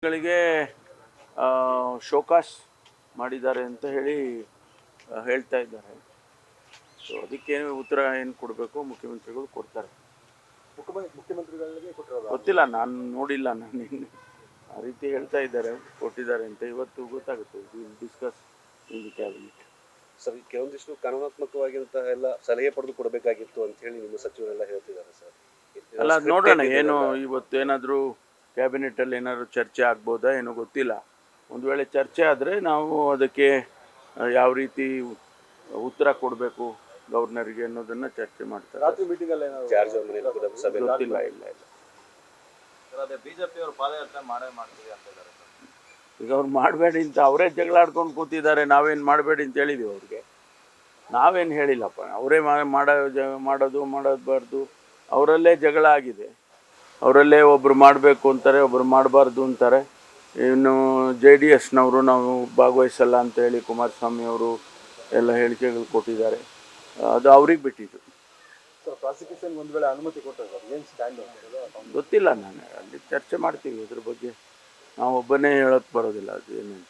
ಗಳಿಗೆ ಶೋಕಾಸ್ ಮಾಡಿದ್ದಾರೆ ಅಂತ ಹೇಳಿ ಹೇಳ್ತಾ ಇದ್ದಾರೆ. ಸೊ ಅದಕ್ಕೇನು ಉತ್ತರ ಏನು ಕೊಡಬೇಕು ಮುಖ್ಯಮಂತ್ರಿಗಳು ಕೊಡ್ತಾರೆ. ಮುಖ್ಯಮಂತ್ರಿಗಳಿಗೆ ಗೊತ್ತಿಲ್ಲ, ನಾನು ನೋಡಿಲ್ಲ. ನಾನು ಆ ರೀತಿ ಹೇಳ್ತಾ ಇದ್ದಾರೆ, ಕೊಟ್ಟಿದ್ದಾರೆ ಅಂತ. ಇವತ್ತು ಗೊತ್ತಾಗುತ್ತೆ. Discuss in the cabinet. Sir, ಕೆಲವೊಂದಿಷ್ಟು ಕಾನೂನಾತ್ಮಕವಾಗಿರುವಂತಹ ಎಲ್ಲ ಸಲಹೆ ಪಡೆದು ಕೊಡಬೇಕಾಗಿತ್ತು ಅಂತ ಹೇಳಿ ನಿಮ್ಮ ಸಚಿವರೆಲ್ಲ ಹೇಳ್ತಿದ್ದಾರೆ ಸರ್. ಅಲ್ಲ, ನೋಡೋಣ ಏನು ಇವತ್ತು ಏನಾದರೂ ಕ್ಯಾಬಿನೆಟಲ್ಲಿ ಏನಾದರೂ ಚರ್ಚೆ ಆಗ್ಬೋದಾ ಏನೋ ಗೊತ್ತಿಲ್ಲ. ಒಂದು ವೇಳೆ ಚರ್ಚೆ ಆದರೆ ನಾವು ಅದಕ್ಕೆ ಯಾವ ರೀತಿ ಉತ್ತರ ಕೊಡಬೇಕು ಗವರ್ನರ್ಗೆ ಅನ್ನೋದನ್ನು ಚರ್ಚೆ ಮಾಡ್ತಾರೆ. ರಾತ್ರಿ ಮೀಟಿಂಗಲ್ಲಿ ಗೊತ್ತಿಲ್ಲ. ಇಲ್ಲ ಬಿಜೆಪಿಯವರು ಪಾದಯಾತ್ರೆ ಮಾಡ್ತೀವಿ ಅಂತ ಇದ್ದಾರೆ. ಈಗ ಅವ್ರು ಮಾಡಬೇಡಿ ಅಂತ ಅವರೇ ಜಗಳ ಆಡ್ಕೊಂಡು ಕೂತಿದ್ದಾರೆ. ನಾವೇನು ಮಾಡಬೇಡಿ ಅಂತ ಹೇಳಿದ್ದೀವಿ ಅವ್ರಿಗೆ. ನಾವೇನು ಹೇಳಿಲ್ಲಪ್ಪ. ಅವರೇ ಮಾಡಬಾರ್ದು. ಅವರಲ್ಲೇ ಜಗಳ ಆಗಿದೆ. ಅವರಲ್ಲೇ ಒಬ್ಬರು ಮಾಡಬೇಕು ಅಂತಾರೆ, ಒಬ್ಬರು ಮಾಡಬಾರ್ದು ಅಂತಾರೆ. ಇನ್ನು JDSನವರು ನಾವು ಭಾಗವಹಿಸಲ್ಲ ಅಂತ ಹೇಳಿ ಕುಮಾರಸ್ವಾಮಿ ಅವರು ಎಲ್ಲ ಹೇಳಿಕೆಗಳು ಕೊಟ್ಟಿದ್ದಾರೆ. ಅದು ಅವ್ರಿಗೆ ಬಿಟ್ಟಿದ್ದು. ಪ್ರಾಸಿಕ್ಯೂಷನ್ ಒಂದು ವೇಳೆ ಅನುಮತಿ ಕೊಟ್ಟರೆ ಏನು ಸ್ಟ್ಯಾಂಡ್ ಗೊತ್ತಿಲ್ಲ. ನಾನು ಅಲ್ಲಿ ಚರ್ಚೆ ಮಾಡ್ತೀವಿ ಇದ್ರ ಬಗ್ಗೆ. ನಾವು ಒಬ್ಬನೇ ಹೇಳೋಕ್ಕೆ ಬರೋದಿಲ್ಲ ಅದು ಏನೇನು.